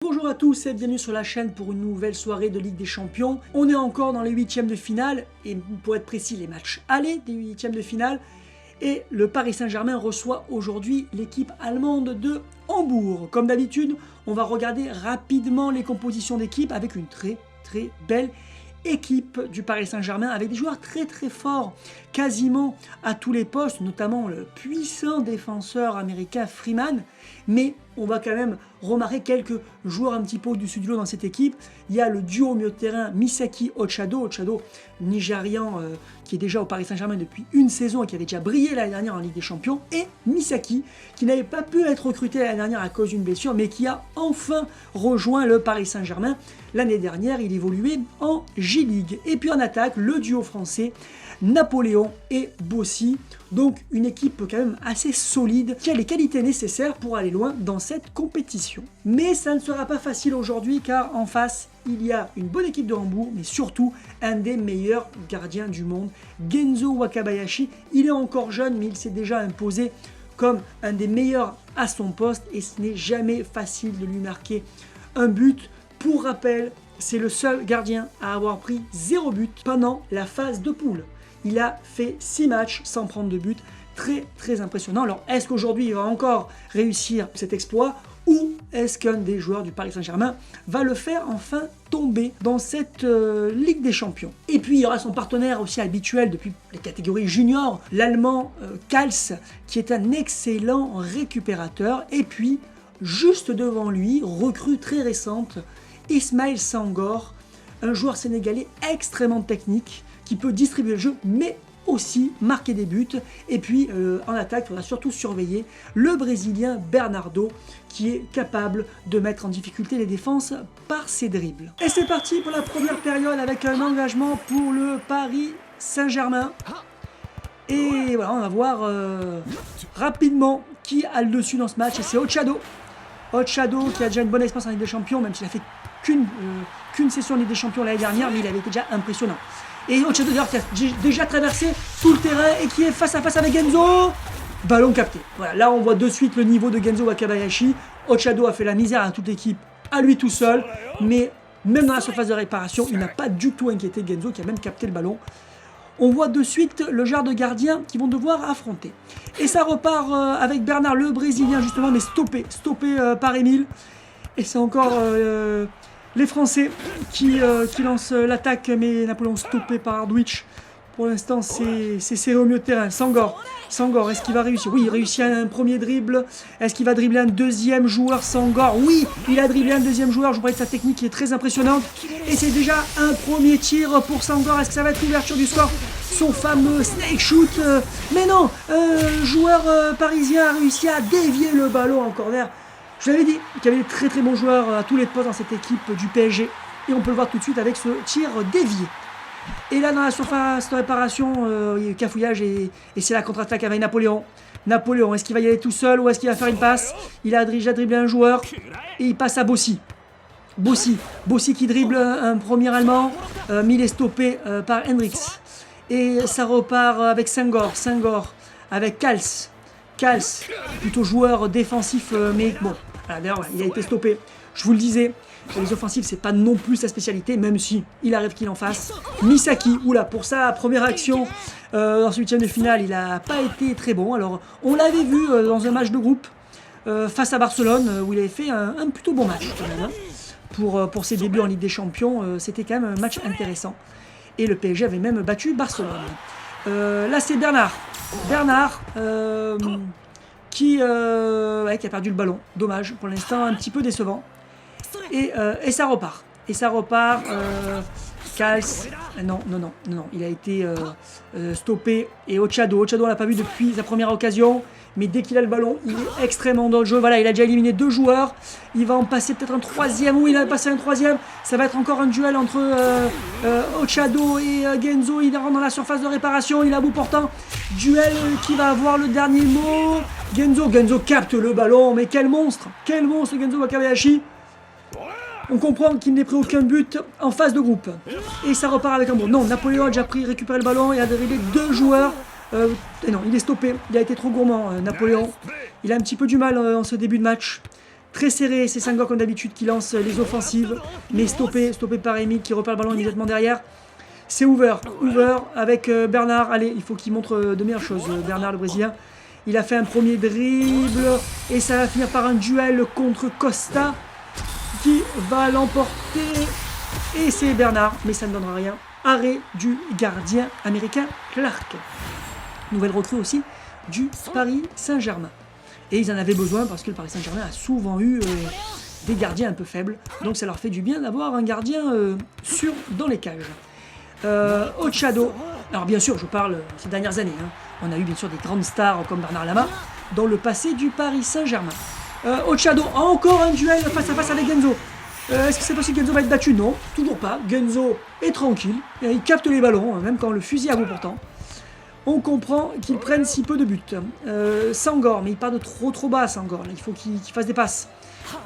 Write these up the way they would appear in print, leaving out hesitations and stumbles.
Bonjour à tous et bienvenue sur la chaîne pour une nouvelle soirée de Ligue des Champions. On est encore dans les huitièmes de finale et pour être précis les matchs aller des huitièmes de finale. Et le Paris Saint-Germain reçoit aujourd'hui l'équipe allemande de Hambourg. Comme d'habitude, on va regarder rapidement les compositions d'équipe avec une très belle équipe du Paris Saint-Germain avec des joueurs très forts quasiment à tous les postes, notamment le puissant défenseur américain Freeman, mais on va quand même remarquer quelques joueurs un petit peu au-dessus du lot dans cette équipe. Il y a le duo au milieu de terrain Misaki Ochado, nigérian qui est déjà au Paris Saint-Germain depuis une saison et qui avait déjà brillé l'année dernière en Ligue des Champions, et Misaki qui n'avait pas pu être recruté l'année dernière à cause d'une blessure mais qui a enfin rejoint le Paris Saint-Germain. L'année dernière, il évoluait en J-League. Et puis en attaque, le duo français Napoléon et Bossi. Donc une équipe quand même assez solide qui a les qualités nécessaires pour aller loin dans cette compétition. Mais ça ne sera pas facile aujourd'hui car en face, il y a une bonne équipe de Hambourg, mais surtout un des meilleurs gardiens du monde, Genzo Wakabayashi. Il est encore jeune, mais il s'est déjà imposé comme un des meilleurs à son poste et ce n'est jamais facile de lui marquer un but. Pour rappel, c'est le seul gardien à avoir pris 0 but pendant la phase de poule. Il a fait 6 matchs sans prendre de but, très impressionnant. Alors est-ce qu'aujourd'hui il va encore réussir cet exploit ou est-ce qu'un des joueurs du Paris Saint-Germain va le faire enfin tomber dans cette Ligue des Champions? Et puis il y aura son partenaire aussi habituel depuis les catégories juniors, l'Allemand Kals, qui est un excellent récupérateur. Et puis juste devant lui, recrue très récente, Ismaël Sangor, un joueur sénégalais extrêmement technique qui peut distribuer le jeu mais aussi marquer des buts. Et puis en attaque, on va surtout surveiller le Brésilien Bernardo qui est capable de mettre en difficulté les défenses par ses dribbles. Et c'est parti pour la première période avec un engagement pour le Paris Saint-Germain. Et voilà, on va voir rapidement qui a le dessus dans ce match et c'est Ochado. Ochado qui a déjà une bonne expérience en Ligue des Champions, même s'il a fait qu'une session en Ligue des Champions l'année dernière, mais il avait été déjà impressionnant. Et Ochado d'ailleurs qui a déjà traversé tout le terrain et qui est face à face avec Genzo. Ballon capté. Voilà, là on voit de suite le niveau de Genzo Wakabayashi. Ochado a fait la misère à toute l'équipe, à lui tout seul, mais même dans la surface de réparation, il n'a pas du tout inquiété Genzo qui a même capté le ballon. On voit de suite le genre de gardiens qui vont devoir affronter. Et ça repart avec Bernard le Brésilien justement, mais stoppé par Emile. Et c'est encore les Français qui lancent l'attaque, mais Napoléon stoppé par Hardwich. Pour l'instant, c'est serré au milieu de terrain. Sangor, est-ce qu'il va réussir? Oui, il réussit un premier dribble. Est-ce qu'il va dribbler un deuxième joueur? Sangor, oui, il a dribblé un deuxième joueur. Je vous parlais de sa technique qui est très impressionnante. Et c'est déjà un premier tir pour Sangor. Est-ce que ça va être l'ouverture du score? Son fameux snake shoot. Mais non, un joueur parisien a réussi à dévier le ballon en corner. Je vous avais dit qu'il y avait des très bons joueurs à tous les postes dans cette équipe du PSG. Et on peut le voir tout de suite avec ce tir dévié. Et là, dans la surface de réparation, il y a eu cafouillage et c'est la contre-attaque avec Napoléon. Napoléon, est-ce qu'il va y aller tout seul ou est-ce qu'il va faire une passe? Il a déjà dribblé un joueur et il passe à Bossi. Bossi qui dribble un premier Allemand, mais il est stoppé par Hendrix. Et ça repart avec Sangor avec Kals, plutôt joueur défensif, mais bon, d'ailleurs, il a été stoppé. Je vous le disais, les offensifs, c'est pas non plus sa spécialité, même si il arrive qu'il en fasse. Misaki, oula, pour sa première action dans ce huitième de finale, il n'a pas été très bon. Alors, on l'avait vu dans un match de groupe face à Barcelone, où il avait fait un plutôt bon match quand même. Pour ses débuts en Ligue des Champions, c'était quand même un match intéressant. Et le PSG avait même battu Barcelone. Là, c'est Bernard qui a perdu le ballon. Dommage, pour l'instant, un petit peu décevant. Et ça repart. Kals, non, il a été stoppé. Et Ochado, on l'a pas vu depuis sa première occasion. Mais dès qu'il a le ballon, il est extrêmement dans le jeu. Voilà, il a déjà éliminé 2 joueurs. Il va en passer peut-être un troisième. Oui, il a passé un troisième. Ça va être encore un duel entre Ochado et Genzo. Il rentre dans la surface de réparation. Il a bout portant. Duel qui va avoir le dernier mot. Genzo capte le ballon. Mais quel monstre Genzo Wakabayashi. On comprend qu'il n'ait pris aucun but en phase de groupe. Et ça repart avec un bon. Non, Napoléon a déjà récupéré le ballon et a dribblé 2 joueurs. Non, il est stoppé. Il a été trop gourmand, Napoléon. Il a un petit peu du mal en ce début de match. Très serré, c'est Senghor comme d'habitude qui lance les offensives, mais stoppé par Emile qui repère le ballon immédiatement derrière. C'est Hoover avec Bernard. Allez, il faut qu'il montre de meilleures choses, Bernard le Brésilien. Il a fait un premier dribble et ça va finir par un duel contre Costa qui va l'emporter. Et c'est Bernard, mais ça ne donnera rien. Arrêt du gardien américain Clark. Nouvelle recrue aussi du Paris Saint-Germain. Et ils en avaient besoin parce que le Paris Saint-Germain a souvent eu des gardiens un peu faibles. Donc ça leur fait du bien d'avoir un gardien sûr dans les cages. Ochado. Alors bien sûr, je parle ces dernières années. On a eu bien sûr des grandes stars comme Bernard Lama dans le passé du Paris Saint-Germain. Ochado, encore un duel face à face avec Genzo. Est-ce que c'est possible que Genzo va être battu? Non, toujours pas. Genzo est tranquille. Il capte les ballons, même quand le fusil à bout portant. On comprend qu'il prenne si peu de buts. Senghor, mais il part de trop bas, Senghor. Là, il faut qu'il fasse des passes.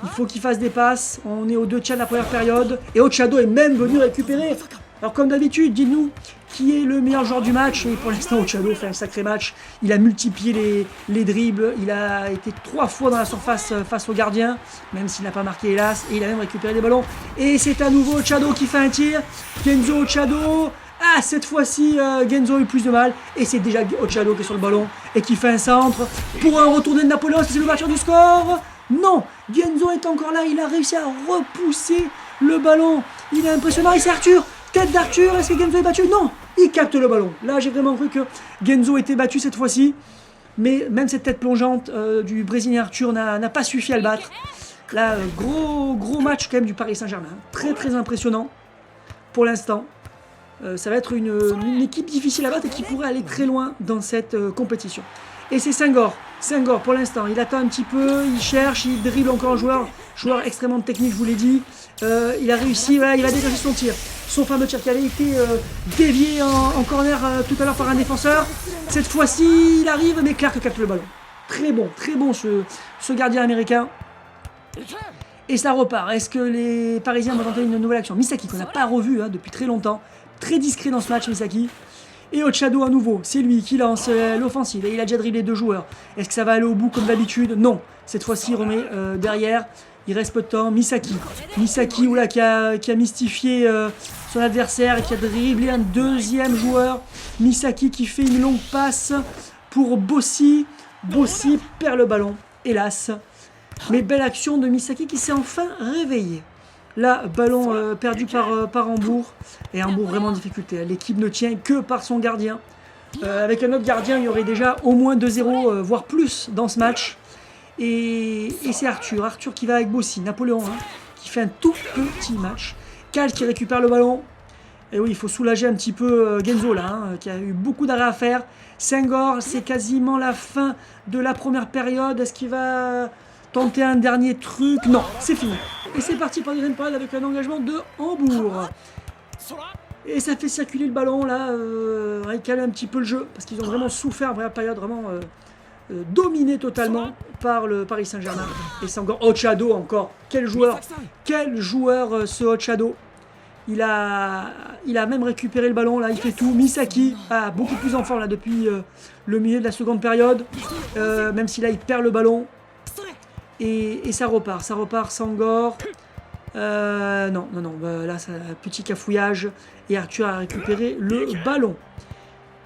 Il faut qu'il fasse des passes. On est aux 2 tiers de la première période. Et Ochado est même venu récupérer. Alors comme d'habitude, dites-nous qui est le meilleur joueur du match. Et pour l'instant, Ochado fait un sacré match. Il a multiplié les dribbles. Il a été 3 fois dans la surface face au gardien, même s'il n'a pas marqué hélas. Et il a même récupéré des ballons. Et c'est à nouveau Ochado qui fait un tir. Genzo Ochado. Ah, cette fois-ci, Genzo a eu plus de mal. Et c'est déjà Ochado qui est sur le ballon et qui fait un centre pour un retourné de Napoléon. Est-ce que c'est l'ouverture du score? Non, Genzo est encore là. Il a réussi à repousser le ballon. Il est impressionnant. Et c'est Arthur. Tête d'Arthur. Est-ce que Genzo est battu? Non, il capte le ballon. Là, j'ai vraiment cru que Genzo était battu cette fois-ci. Mais même cette tête plongeante du Brésilien Arthur n'a pas suffi à le battre. Là, gros match quand même du Paris Saint-Germain. Très impressionnant pour l'instant. Ça va être une équipe difficile à battre et qui pourrait aller très loin dans cette compétition. Et c'est Senghor. Senghor, pour l'instant, il attend un petit peu, il cherche, il dribble encore un joueur extrêmement technique, je vous l'ai dit. Il a réussi, voilà, il a dégagé son tir. Son fameux tir qui avait été dévié en corner tout à l'heure par un défenseur. Cette fois-ci, il arrive, mais Clark capte le ballon. Très bon ce gardien américain. Et ça repart. Est-ce que les Parisiens vont tenter une nouvelle action? Misaki, qu'on n'a pas revu depuis très longtemps. Très discret dans ce match, Misaki. Et Ochado à nouveau, c'est lui qui lance l'offensive. Et il a déjà dribblé 2 joueurs. Est-ce que ça va aller au bout comme d'habitude? Non. Cette fois-ci, il remet derrière. Il reste peu de temps. Misaki oula, qui a mystifié son adversaire et qui a dribblé un 2e joueur. Misaki qui fait une longue passe pour Bossi. Bossi perd le ballon, hélas. Mais belle action de Misaki qui s'est enfin réveillé. Là, ballon perdu par Hambourg. Et Hambourg vraiment en difficulté. L'équipe ne tient que par son gardien. Avec un autre gardien, il y aurait déjà au moins 2-0, voire plus dans ce match. Et c'est Arthur qui va avec Bossi. Napoléon, qui fait un tout petit match. Cal qui récupère le ballon. Et oui, il faut soulager un petit peu Genzo là, qui a eu beaucoup d'arrêts à faire. Senghor, c'est quasiment la fin de la première période. Est-ce qu'il va tenter un dernier truc? Non, c'est fini. Et c'est parti pour la deuxième période avec un engagement de Hambourg. Et ça fait circuler le ballon là, récaler un petit peu le jeu, parce qu'ils ont vraiment souffert en première période, vraiment dominé totalement par le Paris Saint-Germain. Et c'est encore Ochado encore. Quel joueur ce Ochado. Il a même récupéré le ballon là, il fait tout. Misaki beaucoup plus en forme là depuis le milieu de la seconde période, même si là il perd le ballon. Et ça repart Senghor. Non, là c'est un petit cafouillage et Arthur a récupéré le ballon.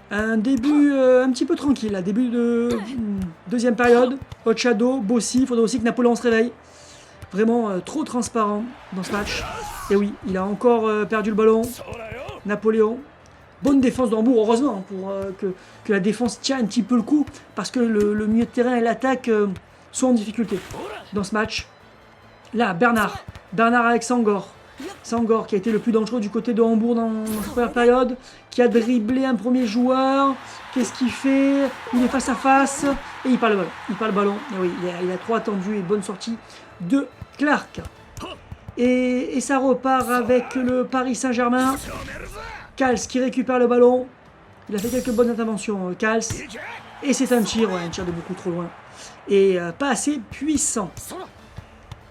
Un début un petit peu tranquille, là, début de deuxième période. Ochado, Bossi, il faudrait aussi que Napoléon se réveille. Vraiment trop transparent dans ce match. Et oui, il a encore perdu le ballon. Napoléon. Bonne défense d'Hambourg, heureusement, pour que la défense tient un petit peu le coup, parce que le milieu de terrain et l'attaque sont en difficulté dans ce match. Là, Bernard avec Senghor. Senghor qui a été le plus dangereux du côté de Hambourg dans cette première période, qui a dribblé un premier joueur. Qu'est-ce qu'il fait? Il est face à face et il perd le ballon. Et oui, il a trop attendu et bonne sortie de Clark. Et ça repart avec le Paris Saint-Germain. Kals qui récupère le ballon. Il a fait quelques bonnes interventions, Kals. Et c'est un tir de beaucoup trop loin. Et pas assez puissant.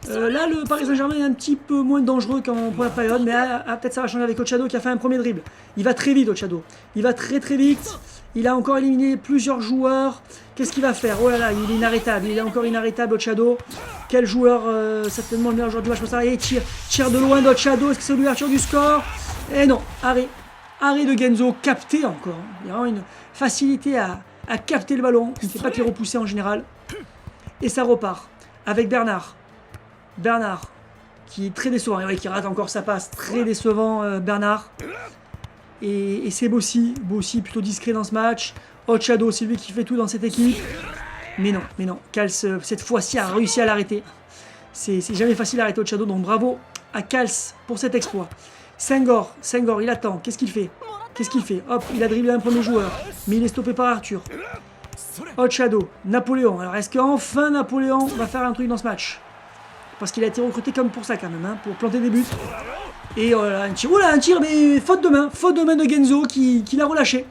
Là, le Paris Saint-Germain est un petit peu moins dangereux qu'en première période, mais peut-être ça va changer avec Ochado qui a fait un premier dribble. Il va très vite, Ochado. Il va très vite. Il a encore éliminé plusieurs joueurs. Qu'est-ce qu'il va faire? Oh là là, il est inarrêtable. Il est encore inarrêtable, Ochado. Quel joueur, certainement le meilleur joueur du match. Et tire de loin d'Ochado. Est-ce que c'est l'ouverture du score? Eh non, arrêt. Arrêt de Genzo, capté encore. Il y a vraiment une facilité à capter le ballon. Il ne fait pas que les repousser en général. Et ça repart avec Bernard. Bernard, qui est très décevant. Et oui, qui rate encore sa passe. Très décevant, Bernard. Et c'est Bossy. Bossy plutôt discret dans ce match. Ochado, c'est lui qui fait tout dans cette équipe. Mais non. Kals, cette fois-ci, a réussi à l'arrêter. C'est jamais facile à arrêter Ochado. Donc bravo à Kals pour cet exploit. Senghor, il attend. Qu'est-ce qu'il fait? Hop, il a dribblé un premier joueur. Mais il est stoppé par Arthur. Ochado, Napoléon. Alors est-ce qu'enfin Napoléon va faire un truc dans ce match? Parce qu'il a été recruté comme pour ça quand même, hein, pour planter des buts. Et voilà, un tir, mais faute de main de Genzo qui l'a relâché.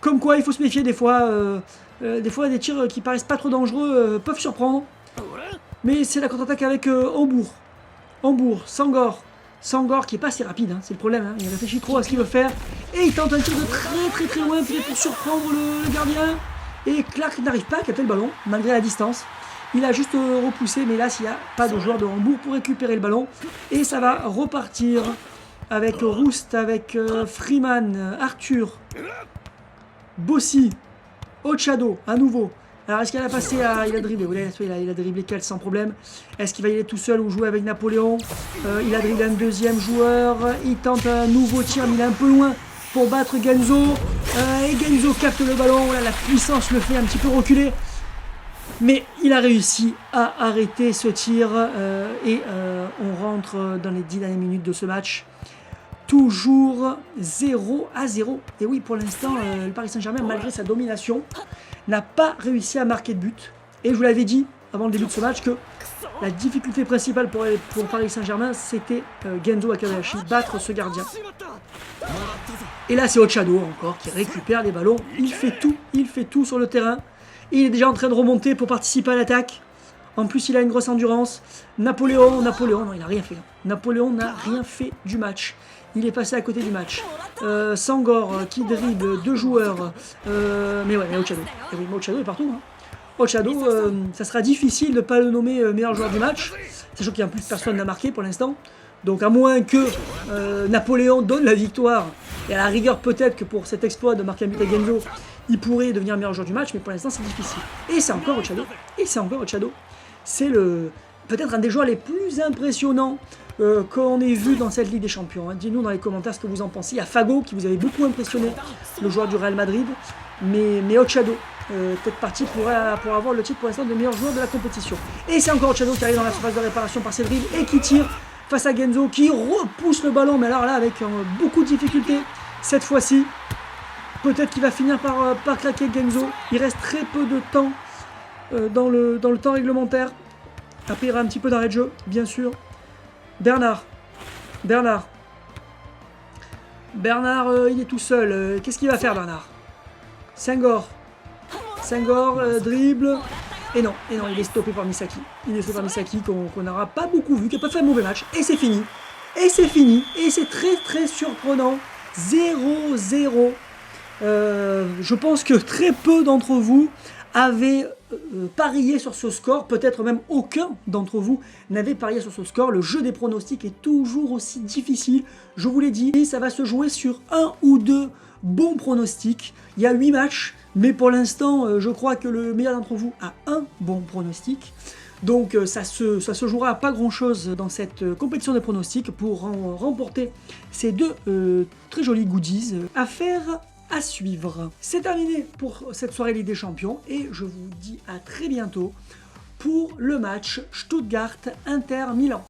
Comme quoi, il faut se méfier des fois. Des tirs qui paraissent pas trop dangereux peuvent surprendre. Mais c'est la contre-attaque avec Hambourg, Senghor qui est pas assez rapide, hein, c'est le problème. Hein. Il réfléchit trop à ce qu'il veut faire. Et il tente un tir de très loin pour surprendre le gardien. Et Clark n'arrive pas à capter le ballon, malgré la distance. Il a juste repoussé, mais là, s'il n'y a pas de joueur de Hambourg pour récupérer le ballon. Et ça va repartir avec Roust, avec Freeman, Arthur, Bossy, Ochado, à nouveau. Alors, est-ce qu'il a passé à... Il a dribblé, il a dribblé Kals sans problème. Est-ce qu'il va y aller tout seul ou jouer avec Napoléon? Il a dribblé un deuxième joueur. Il tente un nouveau tir, mais il est un peu loin pour battre Genzo. Et Genzo capte le ballon. Voilà, la puissance le fait un petit peu reculer. Mais il a réussi à arrêter ce tir. On rentre dans les 10 dernières minutes de ce match. Toujours 0-0. Et oui, pour l'instant, le Paris Saint-Germain, malgré sa domination, n'a pas réussi à marquer de but. Et je vous l'avais dit avant le début de ce match que la difficulté principale pour Paris Saint-Germain, c'était Genzo Akabayashi, battre ce gardien. Et là, c'est Ochado encore qui récupère les ballons. Il fait tout sur le terrain. Il est déjà en train de remonter pour participer à l'attaque. En plus, il a une grosse endurance. Napoléon, non, il n'a rien fait. Napoléon n'a rien fait du match. Il est passé à côté du match. Senghor qui dribble deux joueurs. Mais Ochado. Et oui, mais Ochado est partout. Hein. Ochado, ça sera difficile de ne pas le nommer meilleur joueur du match. Sachant qu'il n'y a plus personne n'a marqué pour l'instant. Donc à moins que Napoléon donne la victoire, et à la rigueur peut-être que pour cet exploit de marquer un but à Genzo, il pourrait devenir meilleur joueur du match, mais pour l'instant c'est difficile. Et c'est encore Ochado. C'est peut-être un des joueurs les plus impressionnants qu'on ait vu dans cette Ligue des Champions. Hein. Dites-nous dans les commentaires ce que vous en pensez. Il y a Fago qui vous avait beaucoup impressionné, le joueur du Real Madrid, mais Ochado, peut-être parti pour avoir le titre pour l'instant de meilleur joueur de la compétition. Et c'est encore Ochado qui arrive dans la surface de réparation par ses dribbles et qui tire face à Genzo qui repousse le ballon, mais alors là avec beaucoup de difficultés cette fois-ci. Peut-être qu'il va finir par craquer Genzo. Il reste très peu de temps dans le temps réglementaire. Après il y aura un petit peu d'arrêt de jeu, bien sûr. Bernard, il est tout seul. Qu'est-ce qu'il va faire Bernard? Senghor, dribble. Et non, il est stoppé par Misaki. Qu'on n'aura pas beaucoup vu, qui n'a pas fait un mauvais match. Et c'est fini. Et c'est très surprenant. 0-0. Je pense que très peu d'entre vous avaient parié sur ce score. Peut-être même aucun d'entre vous n'avait parié sur ce score. Le jeu des pronostics est toujours aussi difficile. Je vous l'ai dit, ça va se jouer sur un ou deux bons pronostics. Il y a 8 matchs. Mais pour l'instant, je crois que le meilleur d'entre vous a un bon pronostic. Donc ça se jouera à pas grand-chose dans cette compétition de pronostics pour remporter ces deux très jolis goodies. Affaire à suivre. C'est terminé pour cette soirée Ligue des Champions et je vous dis à très bientôt pour le match Stuttgart-Inter Milan.